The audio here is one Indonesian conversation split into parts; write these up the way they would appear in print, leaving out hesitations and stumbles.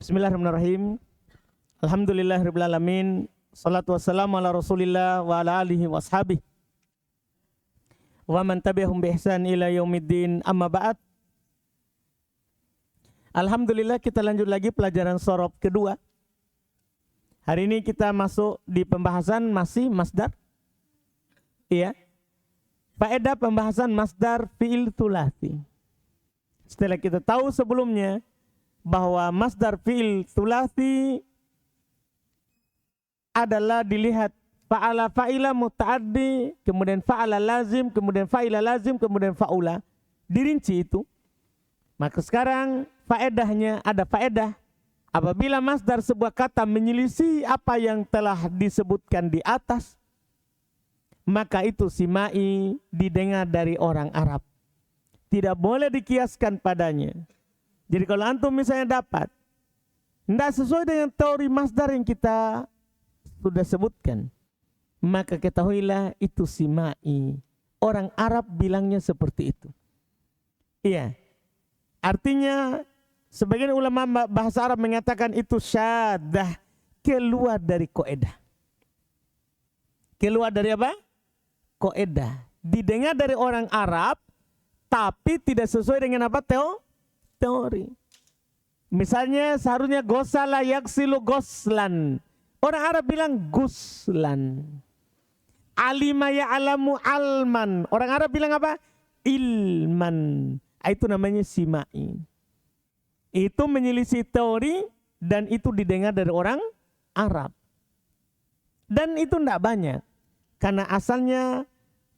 Bismillahirrahmanirrahim. Alhamdulillahirrahmanirrahim. Salatu wassalamu ala rasulillah wa ala alihi wa ashabihi wa man tabi'ahum bi ihsan ila yaumiddin, amma ba'd. Alhamdulillah, kita lanjut lagi pelajaran sorob kedua. Hari ini kita masuk di pembahasan masih masdar. Iya. Faedah pembahasan masdar fi'il tsulats. Setelah kita tahu sebelumnya bahwa masdar fi'il tsulats adalah dilihat fa'ala fa'ila muta'addi, kemudian fa'ala lazim, kemudian fa'ila lazim, kemudian fa'ula. Dirinci itu. Maka sekarang faedahnya, ada faedah apabila masdar sebuah kata menyelisih apa yang telah disebutkan di atas, maka itu simai, didengar dari orang Arab. Tidak boleh dikiaskan padanya. Jadi kalau antum misalnya dapat, tidak sesuai dengan teori masdar yang kita sudah sebutkan, maka ketahuilah itu simai. Orang Arab bilangnya seperti itu. Iya. Artinya sebagian ulama bahasa Arab mengatakan itu syaddah, keluar dari koedah. Keluar dari apa? Koedah. Didengar dari orang Arab, tapi tidak sesuai dengan apa? Teori. Misalnya seharusnya gosala yaksilu goslan. Orang Arab bilang guslan. Alima ya'lamu alman. Orang Arab bilang apa? Ilman. Itu namanya simai. Itu menyelisih teori dan itu didengar dari orang Arab. Dan itu tidak banyak. Karena asalnya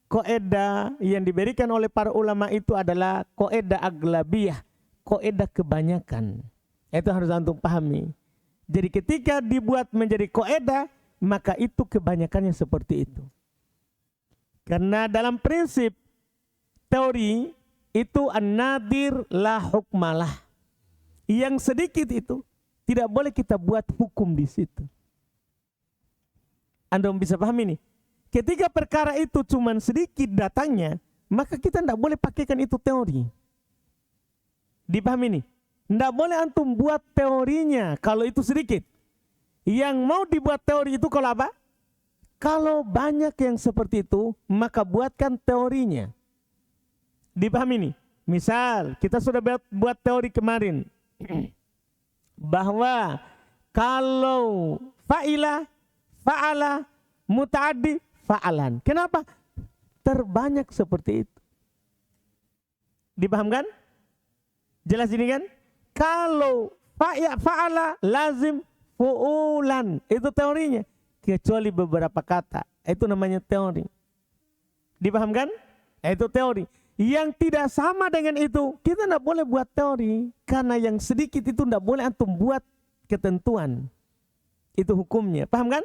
koedah yang diberikan oleh para ulama itu adalah koedah aglabiyah. Koedah kebanyakan. Itu harus antum pahami. Jadi ketika dibuat menjadi koedah, maka itu kebanyakannya seperti itu. Karena dalam prinsip teori itu an-nadir la hukmalah. Yang sedikit itu tidak boleh kita buat hukum di situ. Anda bisa pahami nih. Ketika perkara itu cuma sedikit datangnya, maka kita tidak boleh pakaikan itu teori. Dipahami nih? Tidak boleh antum buat teorinya kalau itu sedikit. Yang mau dibuat teori itu kalau apa? Kalau banyak yang seperti itu, maka buatkan teorinya. Dipahami nih? Misal, kita sudah buat teori kemarin. Bahwa kalau fa'ila, fa'ala, muta'addi, fa'alan. Kenapa? Terbanyak seperti itu. Dipahamkan? Jelas ini kan? Kalau fa'ala lazim fu'ulan. Itu teorinya. Kecuali beberapa kata. Itu namanya teori. Dipahamkan? Itu teori. Yang tidak sama dengan itu, kita tidak boleh buat teori. Karena yang sedikit itu tidak boleh antum buat ketentuan. Itu hukumnya. Paham kan?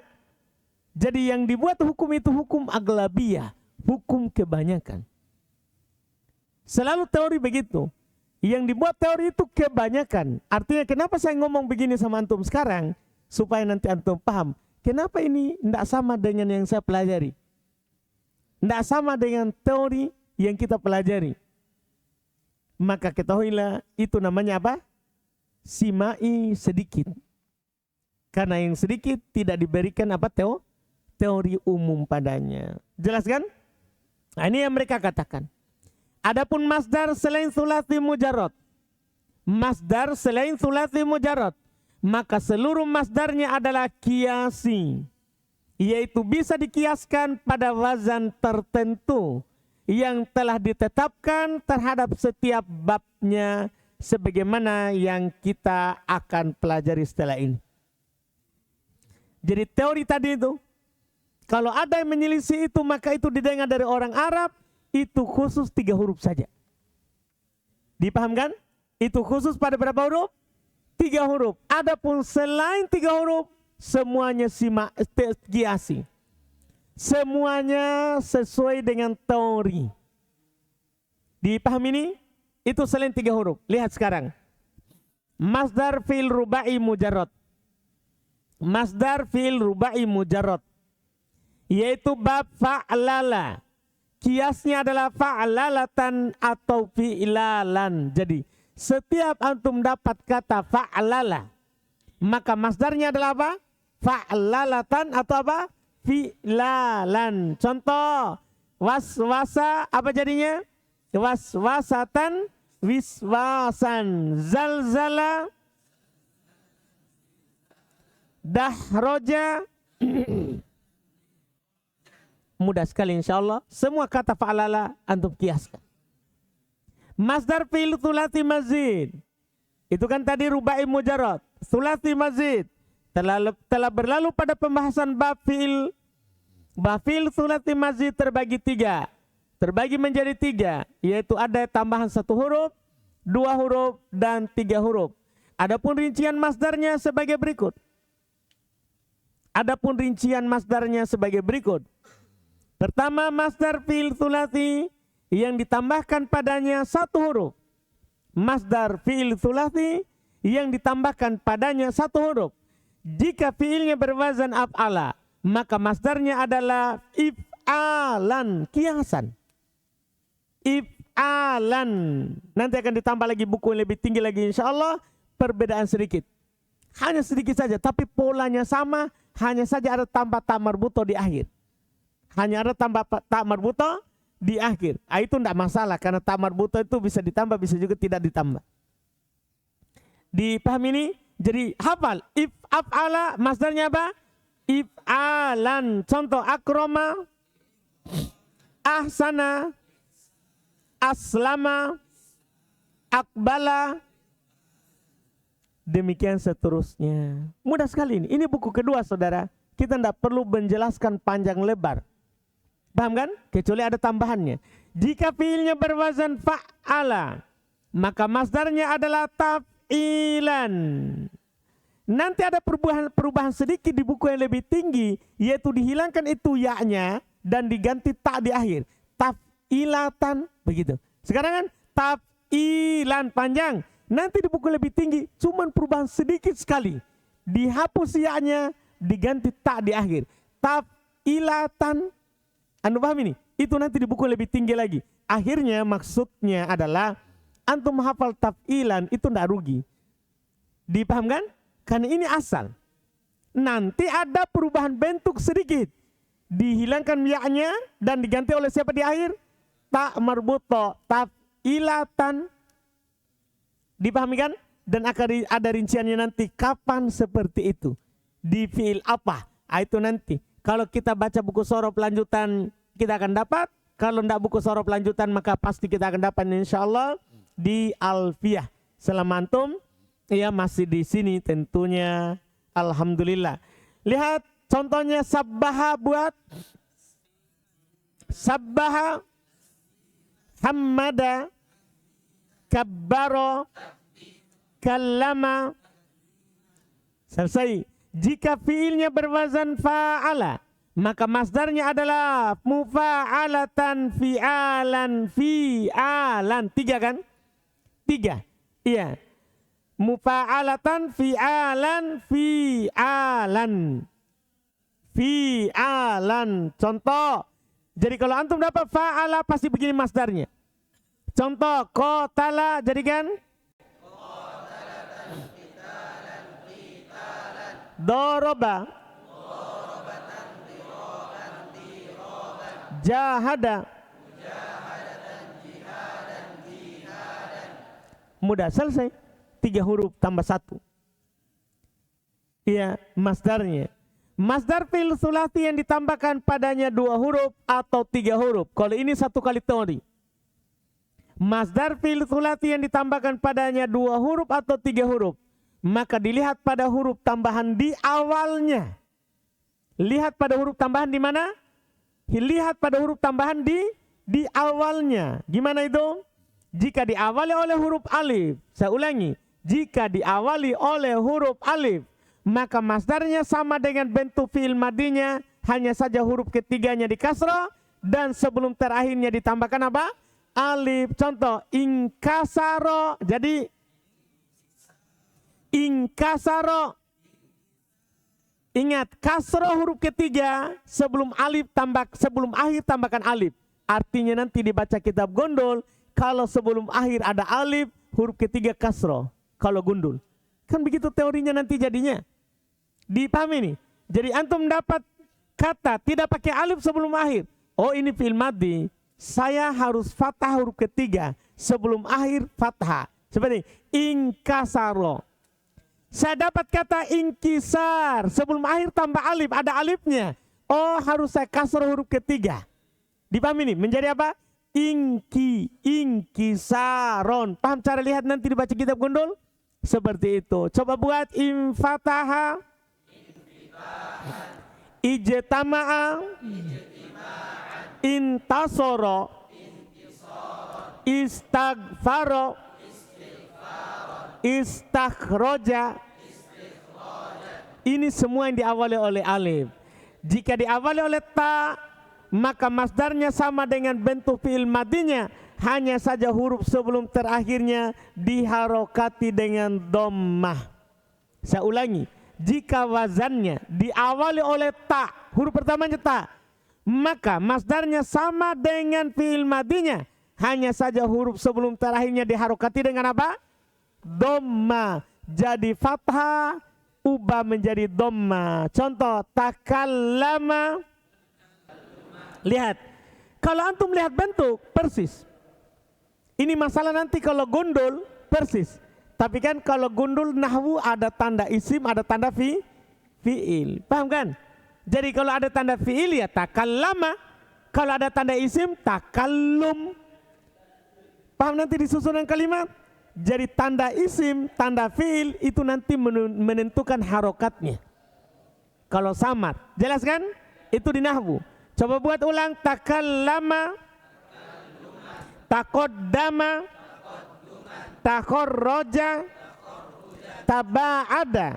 Jadi yang dibuat hukum itu hukum aglabiyah. Hukum kebanyakan. Selalu teori begitu. Yang dibuat teori itu kebanyakan. Artinya kenapa saya ngomong begini sama antum sekarang? Supaya nanti antum paham. Kenapa ini tidak sama dengan yang saya pelajari? Tidak sama dengan teori yang kita pelajari. Maka ketahuilah itu namanya apa? Simai sedikit. Karena yang sedikit tidak diberikan apa? Teori umum padanya. Jelas kan? Nah, ini yang mereka katakan. Adapun masdar selain tsulats mujarrad, masdar selain tsulats mujarrad, maka seluruh masdarnya adalah kiasi, yaitu bisa dikiaskan pada wazan tertentu yang telah ditetapkan terhadap setiap babnya, sebagaimana yang kita akan pelajari setelah ini. Jadi teori tadi itu, kalau ada yang menyelisih itu, maka itu didengar dari orang Arab. Itu khusus 3 huruf saja. Dipahamkan? Itu khusus pada berapa huruf? 3 huruf. Adapun selain 3 huruf, semuanya kiasi. Semuanya sesuai dengan teori. Dipahami ini? Itu selain 3 huruf. Lihat sekarang. Masdar fi'il rubai mujarrad. Masdar fi'il rubai mujarrad. Yaitu bab fa'lala. Kiasnya adalah fa'lalatan atau fi'lalan. Jadi setiap antum dapat kata fa'lala maka masdarnya adalah apa? Fa'lalatan atau apa? Fi'lalan. Contoh, waswasa apa jadinya? Waswasatan, wiswasan. Zalzala, dahroja. Mudah sekali insyaallah. Semua kata fa'lala antum kiaskan. Masdar fi'il tsulats mazid. Itu kan tadi rubai mujarrad. Tsulats mazid. Telah berlalu pada pembahasan bab fi'il. Bab fi'il tsulats mazid terbagi 3. Terbagi menjadi 3. Yaitu ada tambahan 1 huruf, 2 huruf, dan 3 huruf. Adapun rincian masdarnya sebagai berikut. Pertama, masdar fi'il tsulats yang ditambahkan padanya 1 huruf. Masdar fi'il tsulats yang ditambahkan padanya 1 huruf. Jika fi'ilnya berwazan af'ala, maka masdarnya adalah if'alan, kiasan. If'alan. Nanti akan ditambah lagi buku yang lebih tinggi lagi insyaallah, perbedaan sedikit. Hanya sedikit saja, tapi polanya sama, hanya saja ada tambah ta marbuto di akhir. Hanya ada tambah ta marbuto di akhir. Itu tidak masalah, karena ta marbuto itu bisa ditambah, bisa juga tidak ditambah. Dipahami ini? Jadi hafal, if af'ala masdarnya apa? If'alan. Contoh, akroma, ahsana, aslama, akbala, demikian seterusnya. Mudah sekali ini. Ini buku kedua saudara. Kita tidak perlu menjelaskan panjang lebar. Paham kan? Kecuali ada tambahannya. Jika fiilnya berwazan fa'ala, maka masdarnya adalah taf'ilan. Nanti ada perubahan sedikit di buku yang lebih tinggi, yaitu dihilangkan itu ya-nya dan diganti tak di akhir. Taf'ilatan, begitu. Sekarang kan taf'ilan panjang. Nanti di buku lebih tinggi, cuman perubahan sedikit sekali. Dihapus ya-nya, diganti tak di akhir. Taf'ilatan. Anda paham ini? Itu nanti di buku lebih tinggi lagi. Akhirnya maksudnya adalah antum hafal taf'ilan itu tidak rugi. Dipahamkan? Karena ini asal. Nanti ada perubahan bentuk sedikit. Dihilangkan ya-nya dan diganti oleh siapa di akhir? Ta marbuto, taf'ilatan. Dipahami kan? Dan akan ada rinciannya nanti kapan seperti itu. Di fi'il apa? Itu nanti. Kalau kita baca buku sorof lanjutan kita akan dapat. Kalau tidak buku sorof lanjutan maka pasti kita akan dapat insyaallah di Alfiyah. Selama antum ya masih di sini tentunya alhamdulillah. Lihat contohnya sabbaha, buat sabbaha, hammada, kabbaro, kallama. Selesai. Jika fiilnya berwazan fa'ala, maka masdarnya adalah mufa'alatan, fi'alan, fi'alan. 3 kan? 3. Iya. Mufa'alatan, fi'alan, fi'alan. Fi'alan. Contoh. Jadi kalau antum dapat fa'ala pasti begini masdarnya. Contoh, qatala, jadi kan? Doroba, jahada, mudah, selesai. 3 huruf tambah 1. Iya, masdarnya. Masdar fi'il tsulats yang ditambahkan padanya 2 huruf atau 3 huruf. Kalau ini 1 kali teori. Masdar fi'il tsulats yang ditambahkan padanya 2 huruf atau 3 huruf, maka dilihat pada huruf tambahan di awalnya. Lihat pada huruf tambahan di mana? Lihat pada huruf tambahan di awalnya. Gimana itu? Jika diawali oleh huruf alif, saya ulangi, jika diawali oleh huruf alif, maka masdarnya sama dengan bentuk fi'il madinya, hanya saja huruf ketiganya di kasrah dan sebelum terakhirnya ditambahkan apa? Alif. Contoh, inkasaro, jadi inkasaro. Ingat, kasroh huruf ketiga sebelum akhir tambahkan alif. Artinya nanti dibaca kitab gondol, kalau sebelum akhir ada alif, huruf ketiga kasroh. Kalau gundul. Kan begitu teorinya nanti jadinya. Dipahami nih. Jadi antum dapat kata tidak pakai alif sebelum akhir. Oh ini fi'il madhi. Saya harus fathah huruf ketiga sebelum akhir fathah. Seperti inkasaro. Saya dapat kata inkisar sebelum akhir tambah alif, ada alifnya. Oh harus saya kasroh huruf ketiga. Dipahami nih, menjadi apa? Inkisaron. Paham cara lihat nanti dibaca kitab Gundul? Seperti itu. Coba buat infataha, ijtama'a, intasoro, istagfaro, istakhroja. Ini semua yang diawali oleh alif. Jika diawali oleh ta, maka masdarnya sama dengan bentuk fi'il madinya, hanya saja huruf sebelum terakhirnya diharokati dengan dhammah. Saya ulangi, jika wazannya diawali oleh ta, huruf pertamanya ta, maka masdarnya sama dengan fi'il madinya, hanya saja huruf sebelum terakhirnya diharokati dengan apa? Dhammah. Jadi fathah ubah menjadi dhammah. Contoh takallama. Lihat, kalau antum lihat bentuk persis. Ini masalah nanti kalau gundul persis. Tapi kan kalau gundul nahwu ada tanda isim, ada tanda fi'il. Paham kan? Jadi kalau ada tanda fi'il ya takallama. Kalau ada tanda isim takallum. Paham nanti di susunan kalimat? Jadi tanda isim, tanda fi'il itu nanti menentukan harokatnya. Kalau samad, jelas kan? Itu di nahwu. Coba buat ulang. Takallama, taqaddama, takhorroja, taba'ada,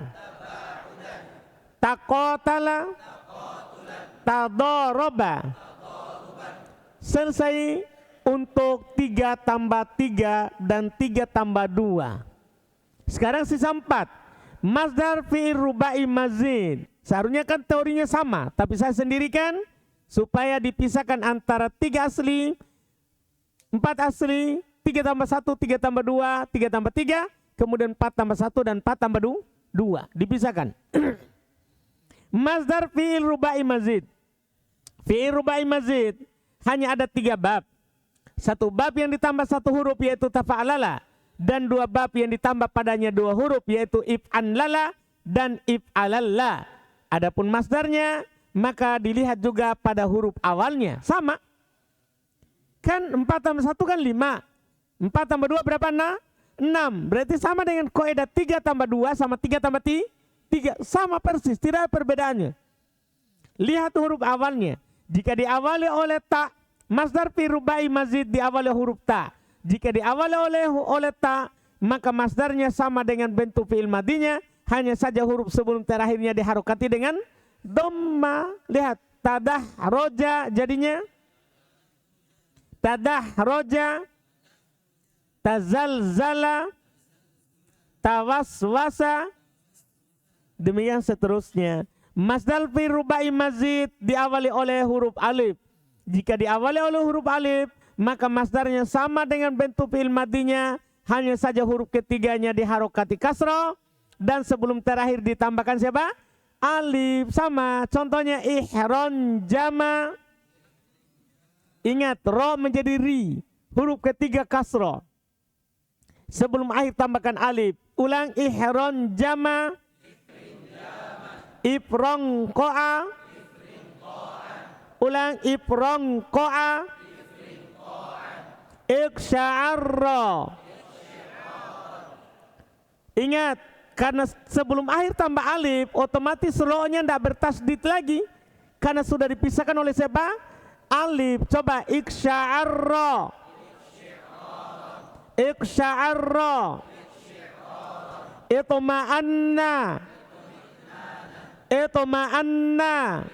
taqatala, tadoroba. Selesai untuk 3 tambah 3 dan 3 tambah 2. Sekarang sisa 4. Masdar fi'il rubai mazid. Seharusnya kan teorinya sama, tapi saya sendirikan supaya dipisahkan antara 3 asli, 4 asli, 3 tambah 1, 3 tambah 2, 3 tambah 3, kemudian 4 tambah 1 dan 4 tambah 2. Dipisahkan. Masdar fi'il rubai mazid. Fi'il rubai mazid hanya ada 3 bab. 1 bab yang ditambah 1 huruf yaitu tafa'alala, dan 2 bab yang ditambah padanya 2 huruf yaitu if'anlala dan if'alalla. Adapun masdarnya maka dilihat juga pada huruf awalnya sama. Kan 4 tambah 1 kan 5. 4 tambah 2 berapa? 6. Berarti sama dengan kaidah 3 tambah 2 sama 3 tambah 3. Sama persis, tidak ada perbedaannya. Lihat huruf awalnya. Jika diawali oleh ta, masdar fi rubai mazid diawali huruf ta. Jika diawali oleh ta, maka masdarnya sama dengan bentuk fi'il madinya, hanya saja huruf sebelum terakhirnya diharokati dengan dhamma. Lihat, tadah roja jadinya tadah roja, tazalzala, tawaswasa, demikian seterusnya. Masdar fi rubai mazid diawali oleh huruf alif. Jika diawali oleh huruf alif, maka masdarnya sama dengan bentuk fi'il madinya, hanya saja huruf ketiganya diharokati kasroh, dan sebelum terakhir ditambahkan siapa? Alif. Sama. Contohnya ihron jama. Ingat, ro menjadi ri. Huruf ketiga kasroh. Sebelum akhir tambahkan alif. Ulang, ihron jama. Ifrong ko'a. Ulang, ifrong ko'a. Iksya'arra. Ingat, karena sebelum akhir tambah alif, otomatis ro-nya tidak bertasdid lagi. Karena sudah dipisahkan oleh siapa? Alif. Coba, iksya'arra. Iksya'arra. Itoma'anna. Itoma'anna.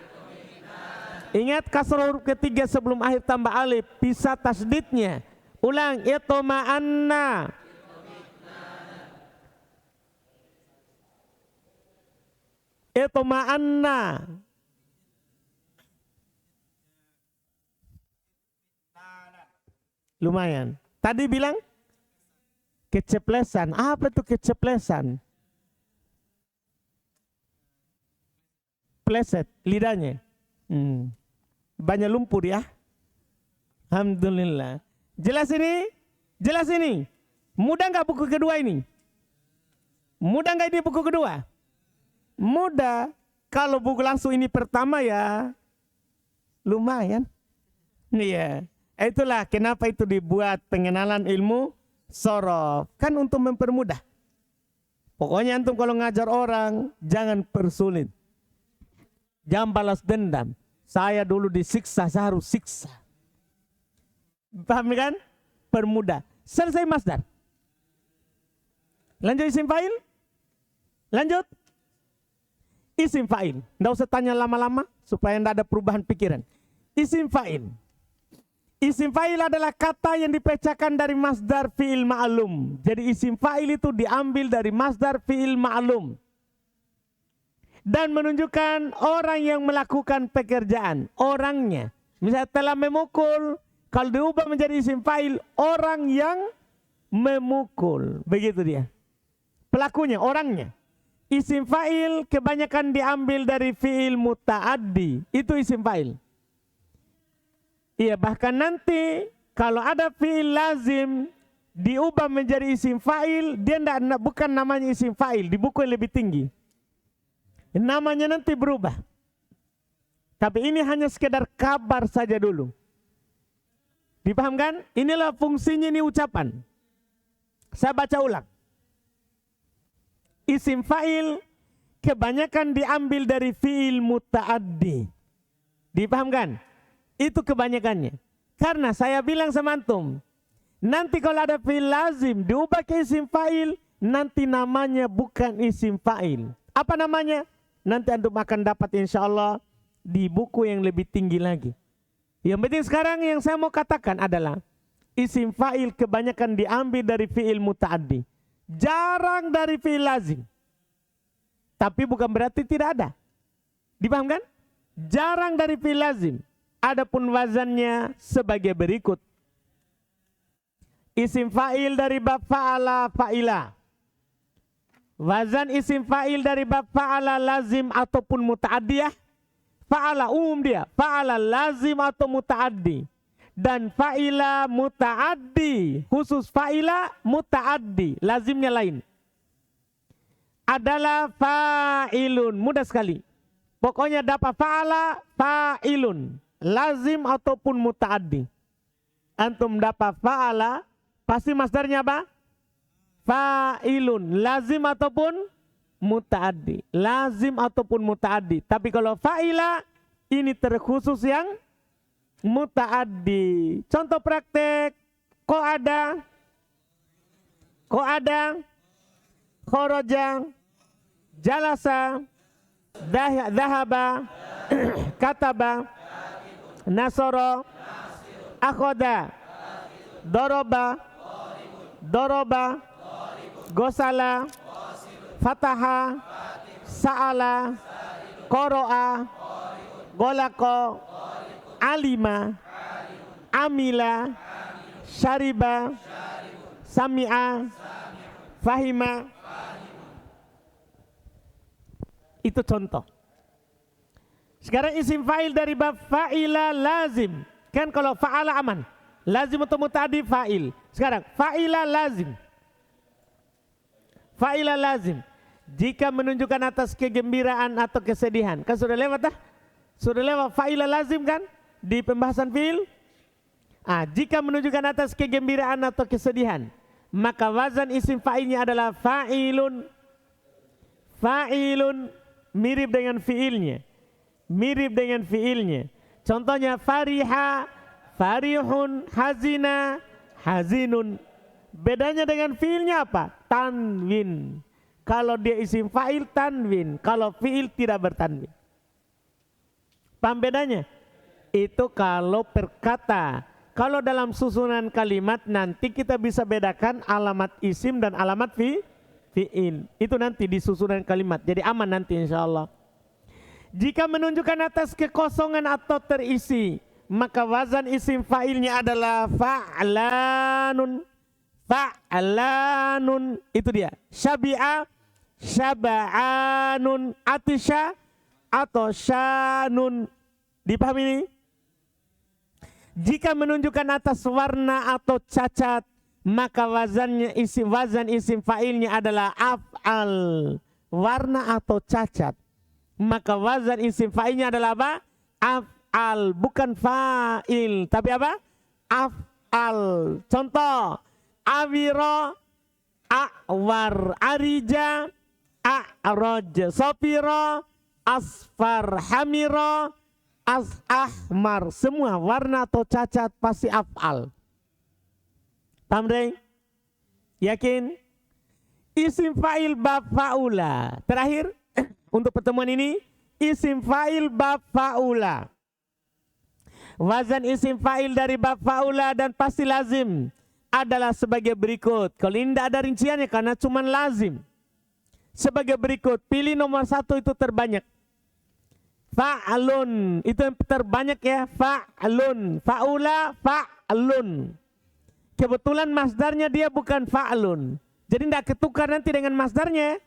Ingat, kasroh huruf ketiga sebelum akhir tambah alif, pisah tasdidnya. Ulang, itoma'anna. Itoma'anna. Lumayan. Tadi bilang keceplesan. Apa itu keceplesan? pleset lidahnya. Banyak lumpur ya. Alhamdulillah. Jelas ini? Jelas ini? Mudah nggak buku kedua ini? Mudah nggak ini buku kedua? Mudah. Kalau buku langsung ini pertama ya lumayan. Iya. Itulah kenapa itu dibuat pengenalan ilmu sorof. Kan untuk mempermudah. Pokoknya antum kalau ngajar orang jangan persulit. Jangan balas dendam. Saya dulu disiksa, saya harus siksa. Paham kan? Permudah. Selesai masdar. Lanjut isim fa'il. Lanjut. Isim fa'il. Nggak usah tanya lama-lama supaya tidak ada perubahan pikiran. Isim fa'il. Isim fa'il adalah kata yang dipecahkan dari masdar fi'il ma'lum. Jadi isim fa'il itu diambil dari masdar fi'il ma'lum. Dan menunjukkan orang yang melakukan pekerjaan. Orangnya. Misalnya telah memukul. Kalau diubah menjadi isim fa'il, orang yang memukul. Begitu dia. Pelakunya, orangnya. Isim fa'il kebanyakan diambil dari fi'il muta'addi. Itu isim fa'il. Iya, bahkan nanti kalau ada fi'il lazim diubah menjadi isim fa'il, dia bukan namanya isim fa'il, di buku yang lebih tinggi. Namanya nanti berubah. Tapi ini hanya sekedar kabar saja dulu. Dipahamkan? Inilah fungsinya ini ucapan. Saya baca ulang. Isim fa'il kebanyakan diambil dari fi'il muta'addi. Dipahamkan? Itu kebanyakannya. Karena saya bilang sama antum, nanti kalau ada fi'il lazim diubah ke isim fa'il, nanti namanya bukan isim fa'il. Apa namanya? Nanti antum akan dapat insya Allah di buku yang lebih tinggi lagi. Yang penting sekarang yang saya mau katakan adalah isim fa'il kebanyakan diambil dari fi'il muta'addi. Jarang dari fi'il lazim. Tapi bukan berarti tidak ada. Dipahamkan? Jarang dari fi'il lazim. Adapun wazannya sebagai berikut. Isim fa'il dari bab fa'ala fa'ila. Wazan isim fa'il dari bab fa'ala lazim ataupun muta'addiyah. Fa'ala umum dia. Fa'ala lazim atau muta'addi. Dan fa'ila muta'addi. Khusus fa'ila muta'addi. Lazimnya lain. Adalah fa'ilun. Mudah sekali. Pokoknya dapat fa'ala fa'ilun. Lazim ataupun muta'addi. Antum dapat fa'ala. Pasti masdarnya apa? Fa'ilun. Lazim ataupun muta'addi. Lazim ataupun muta'addi. Tapi kalau fa'ila ini terkhusus yang muta'addi. Contoh praktek. Qa'ada, kharaja, jalasa, dhahaba, kataba, nasara, akhada, daraba, gosala, fataha, sa'ala, qara'a, golako, alima, amila, syariba, sami'a, fahima. Itu contoh. Sekarang isim fa'il dari bab fa'ila lazim. Kan kalau fa'ala aman. Lazim atau muta'addi fa'il. Sekarang fa'ila lazim. Fa'ila lazim. Jika menunjukkan atas kegembiraan atau kesedihan. Kan sudah lewat dah? Sudah lewat fa'ila lazim kan? Di pembahasan fi'il. Jika menunjukkan atas kegembiraan atau kesedihan, maka wazan isim fa'ilnya adalah fa'ilun. Fa'ilun mirip dengan fi'ilnya. Mirip dengan fi'ilnya. Contohnya fariha, farihun, hazina, hazinun. Bedanya dengan fi'ilnya apa? Tanwin. Kalau dia isim fa'il tanwin. Kalau fi'il tidak bertanwin. Paham bedanya? Itu kalau perkata. Kalau dalam susunan kalimat nanti kita bisa bedakan alamat isim dan alamat fi'il. Itu nanti di susunan kalimat. Jadi aman nanti insya Allah. Jika menunjukkan atas kekosongan atau terisi, maka wazan isim fa'ilnya adalah fa'lanun. Fa'lanun. Itu dia. Syabi'a, syaba'anun. Atisha, atau syanun. Dipahami ini? Jika menunjukkan atas warna atau cacat, maka wazan isim fa'ilnya adalah af'al. Warna atau cacat, maka wazan isim fa'ilnya adalah apa? Af'al, bukan fa'il, tapi apa? Af'al. Contoh, awiro, a'war, arija, a'roj, sopiro, asfar, hamiro, ahmar. Semua warna atau cacat pasti af'al. Paham deh? Yakin? Isim fa'il bab fa'ula. Terakhir untuk pertemuan ini, isim fa'il bab fa'ula. Wazan isim fa'il dari bab fa'ula dan pasti lazim adalah sebagai berikut. Kalau ini tidak ada rinciannya karena cuma lazim. Sebagai berikut, pilih nomor 1 itu terbanyak. Fa'alun, itu yang terbanyak ya. Fa'alun, fa'ula, fa'alun. Kebetulan masdarnya dia bukan fa'alun. Jadi tidak ketukar nanti dengan masdarnya.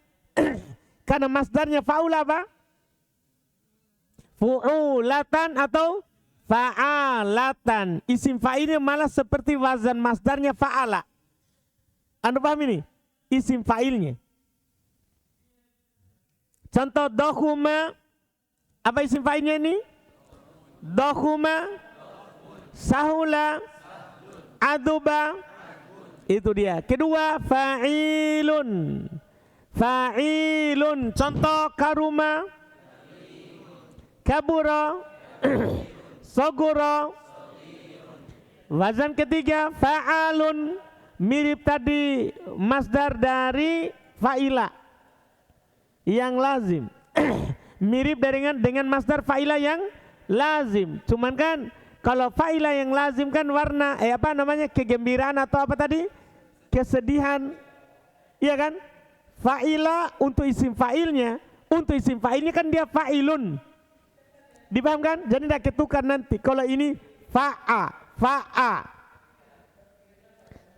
Karena masdarnya fa'ula apa? Fu'ulatan atau fa'alatan. Isim fa'ilnya malah seperti wazan masdarnya fa'ala. Anda paham ini? Isim fa'ilnya. Contoh dohuma. Apa isim fa'ilnya ini? Dohuma, sahula, aduba. Itu dia. Kedua, fa'ilun. Fa'ilun. Contoh karuma, kabura, sogura. Wazan ketiga, fa'alun. Mirip tadi masdar dari fa'ila yang lazim. Mirip dengan masdar fa'ila yang lazim. Cuman kan kalau fa'ila yang lazim kan warna apa namanya, kegembiraan atau apa tadi, kesedihan. Iya kan? Fa'ila untuk isim fa'ilnya kan dia fa'ilun. Dipahamkan? Jadi tidak ketukar nanti. Kalau ini fa'a.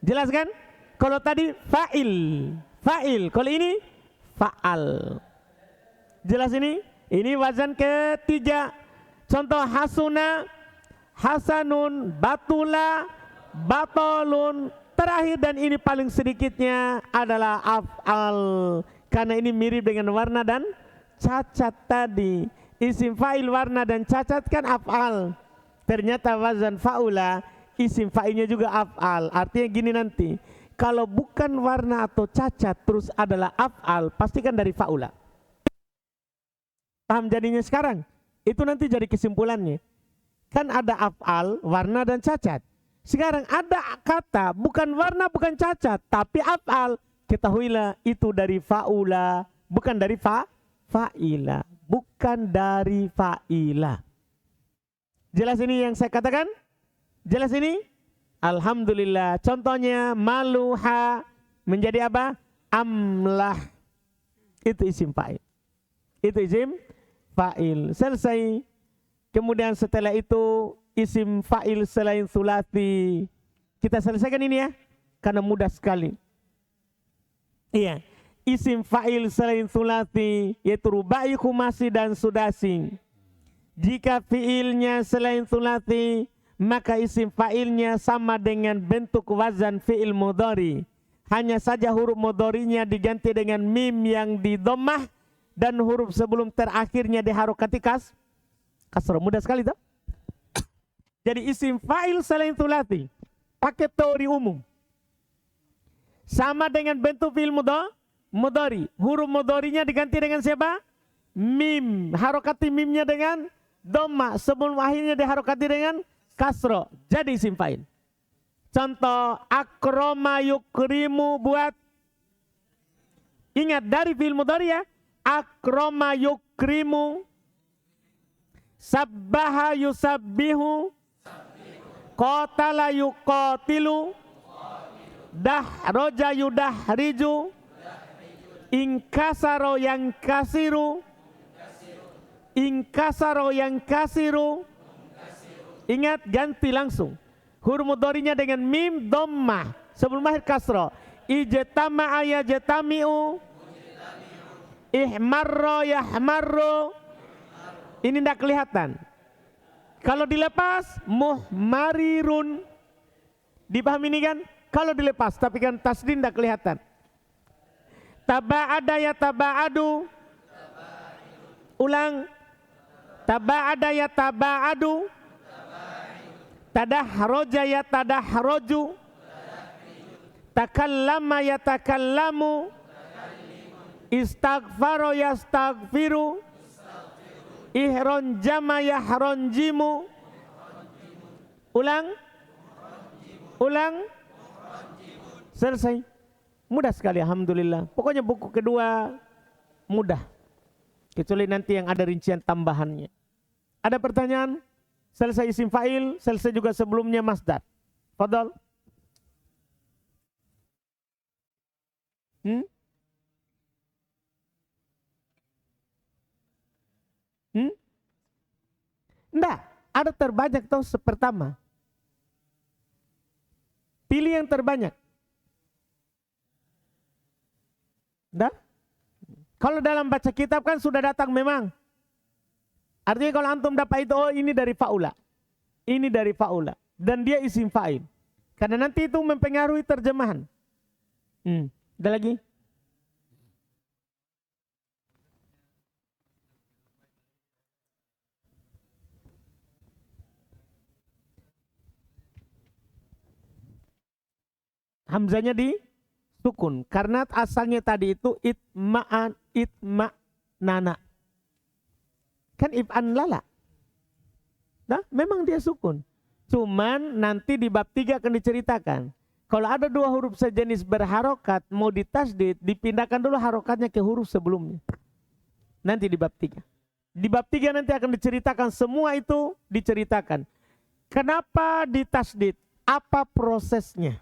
Jelas kan? Kalau tadi fa'il. Kalau ini fa'al. Jelas ini? Ini wazan ketiga. Contoh hasuna, hasanun, batula, batolun. Terakhir dan ini paling sedikitnya adalah af'al. Karena ini mirip dengan warna dan cacat tadi. Isim fa'il warna dan cacat kan af'al. Ternyata wazan fa'ula, isim fa'ilnya juga af'al. Artinya gini nanti, kalau bukan warna atau cacat terus adalah af'al, pastikan dari fa'ula. Paham jadinya sekarang? Itu nanti jadi kesimpulannya. Kan ada af'al, warna dan cacat. Sekarang ada kata bukan warna bukan cacat, tapi af'al. Ketahuilah itu dari fa'ula, bukan dari fa'ila. Bukan dari fa'ila. Jelas ini yang saya katakan? Jelas ini? Alhamdulillah. Contohnya maluha menjadi apa? Amlah. Itu isim fa'il. Itu isim fa'il. Selesai. Kemudian setelah itu isim fa'il selain sulati. Kita selesaikan ini ya. Karena mudah sekali. Iya. Isim fa'il selain sulati yaitu rubai, khumasi dan sudasi. Jika fi'ilnya selain sulati, maka isim fa'ilnya sama dengan bentuk wazan fi'il mudhari. Hanya saja huruf mudharinya diganti dengan mim yang di dhammah dan huruf sebelum terakhirnya diharokati kasroh. Mudah sekali toh? Jadi isim fa'il selain sulati pakai teori umum. Sama dengan bentuk fi'il mudhari. Huruf mudharinya diganti dengan siapa? Mim. Harokati mimnya dengan dhammah. Sebelum akhirnya diharokati dengan kasroh. Jadi isim fa'il. Contoh akroma yukrimu buat. Ingat dari fi'il mudhari ya. Akroma yukrimu, sabbaha yusabbihu, qatala yuqatilu, dahroja yudahriju, inkasaro yang kasiru, inkasaro yang kasiru. Ingat ganti langsung. Huruf mudharinya dengan mim dhammah sebelum akhir kasroh. Ijtama'a yajtami'u, ihmarra yahmarru, Ini tidak kelihatan. Kalau dilepas, muhmarirun. Dipahami ini kan? Kalau dilepas, tapi kan tasdid tidak kelihatan. Taba'ada ya taba'adu. Ulang. Taba'ada ya taba'adu. Tadahroja ya tadahroju. Takallama ya takallamu. Istaghfaro ya staghfiru. Ihronjama ya hronjimu. Ulang. Ulang. Selesai. Mudah sekali, alhamdulillah. Pokoknya buku kedua mudah. Kecuali nanti yang ada rincian tambahannya. Ada pertanyaan? Selesai isim fa'il, selesai juga sebelumnya masdar. Fadal. Enggak, ada terbanyak atau pertama. Pilih yang terbanyak. Enggak? Kalau dalam baca kitab kan sudah datang memang. Artinya kalau antum dapat itu, oh ini dari fa'ula. Ini dari fa'ula. Dan dia isim fa'il. Karena nanti itu mempengaruhi terjemahan. Ada lagi? Hamzanya di sukun. Karena asalnya tadi itu itma'nana. Kan if'an lala. Nah, memang dia sukun. Cuman nanti di bab 3 akan diceritakan. Kalau ada dua huruf sejenis berharokat, mau ditasdid, dipindahkan dulu harokatnya ke huruf sebelumnya. Nanti di bab 3. Di bab 3 nanti akan diceritakan, semua itu diceritakan. Kenapa ditasdid? Apa prosesnya?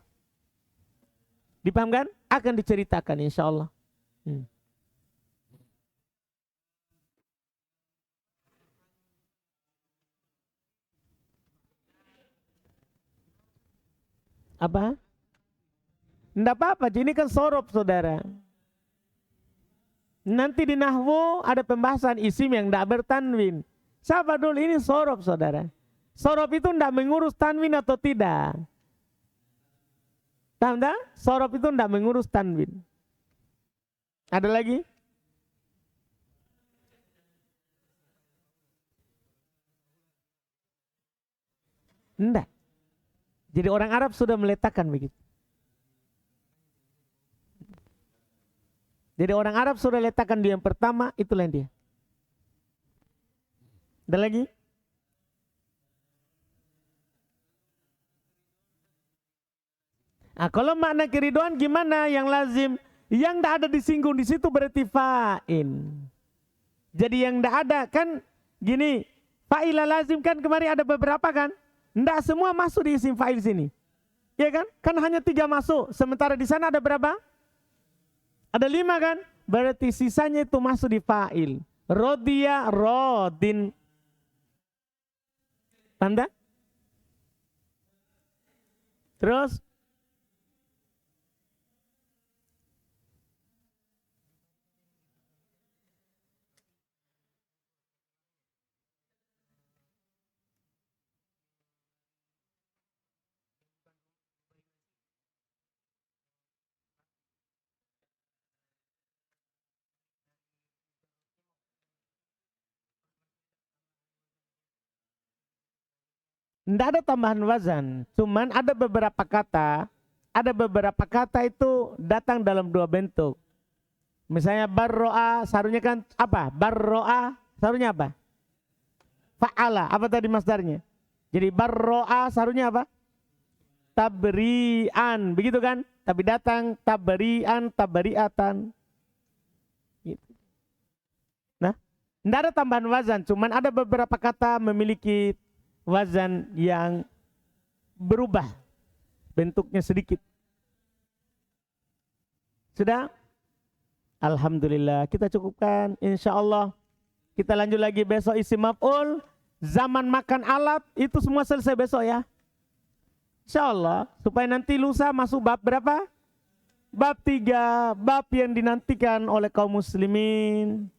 Dipahamkan? Akan diceritakan insya Allah. Apa? Tidak apa-apa, ini kan sorob saudara. Nanti di nahwu ada pembahasan isim yang tidak bertanwin. Siapa dulu ini sorob saudara. Sorob itu tidak mengurus tanwin atau tidak. Tahu tak? Sorob itu tidak mengurus tanwin. Ada lagi? Tidak. Jadi orang Arab sudah meletakkan begitu. Jadi orang Arab sudah letakkan dia yang pertama, itulah yang dia. Ada lagi? Nah, kalau makna keriduan gimana yang lazim? Yang tidak ada disinggung di situ berarti fa'in. Jadi yang tidak ada kan gini, fa'ila lazim kan kemarin ada beberapa kan? Tidak semua masuk di isim fa'il sini. Ya kan? Kan hanya 3 masuk. Sementara di sana ada berapa? Ada 5 kan? Berarti sisanya itu masuk di fa'il. Rodiya, rodin. Tanda? Terus? Tidak ada tambahan wazan, cuman ada beberapa kata itu datang dalam 2 bentuk. Misalnya barro'a, seharusnya kan apa? Barro'a, seharusnya apa? Fa'ala, apa tadi masdarnya? Jadi barro'a seharusnya apa? Tabri'an, begitu kan? Tapi datang tabri'an, tabri'atan. Gitu. Nah, tidak ada tambahan wazan, cuman ada beberapa kata memiliki wazan yang berubah bentuknya sedikit. Sudah? Alhamdulillah, kita cukupkan. Insya Allah kita lanjut lagi besok isim maf'ul, zaman makan alat, itu semua selesai besok ya. Insya Allah, supaya nanti lusa masuk bab berapa? Bab 3, bab yang dinantikan oleh kaum muslimin.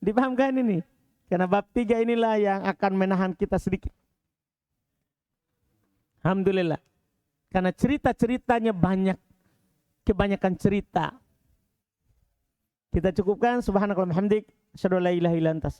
Dipahamkan ini? Karena bab 3 inilah yang akan menahan kita sedikit. Alhamdulillah. Karena cerita-ceritanya banyak. Kebanyakan cerita. Kita cukupkan. Subhanakallahumma hamdik. Asyhadu an la ilaha illa anta